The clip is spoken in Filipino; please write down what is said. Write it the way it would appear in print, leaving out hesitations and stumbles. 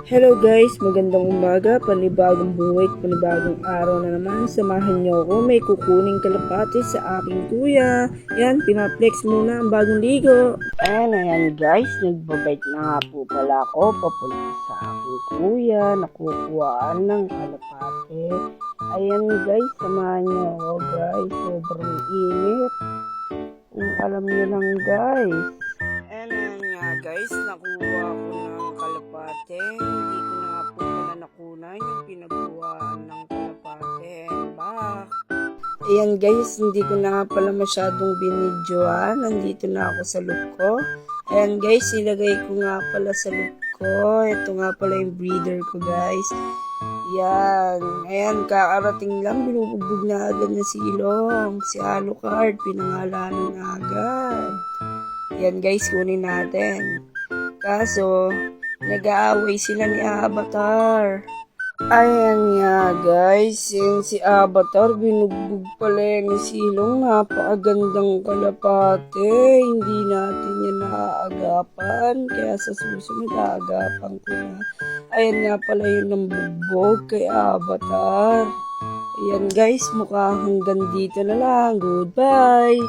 Hello guys, magandang umaga, panibagong buhay, panibagong araw na naman. Samahan niyo ako, may kukuning kalapati sa aking kuya. Yan, pinaplex muna ang bagong ligo. Ayan guys, nagbabike na nga po pala ako papunta sa aking kuya. Nakukuhaan ng kalapati. Ayan guys, samahan niyo ako guys, sobrang init. Kung alam niyo lang guys. Ayan nga guys, nakuha ko ng kalapate. Hindi ko na nga po pala nakunan yung pinagkuhaan ng kalapate. Back. Ayan guys, hindi ko na nga pala masyadong binidyoan. Nandito na ako sa loop ko. Ayan guys, ilagay ko nga pala sa loop ko. Ito nga pala yung breeder ko guys. Yan. Ayan, kakarating lang. Binubugbog na agad na si Ilong. Si Alucard, pinangalanan na agad. Yan guys, kunin natin. Kaso, nag-aaway sila ni Avatar. Ayan nga guys, yung si Avatar, binugbog pala ni Silong. Napakagandang kalapate. Hindi natin yan naaagapan. Kaya sa susunod, aagapan ko na. Ayan nga pala yung nambugbog kay Avatar. Ayan guys, mukha hanggang dito na lang. Goodbye!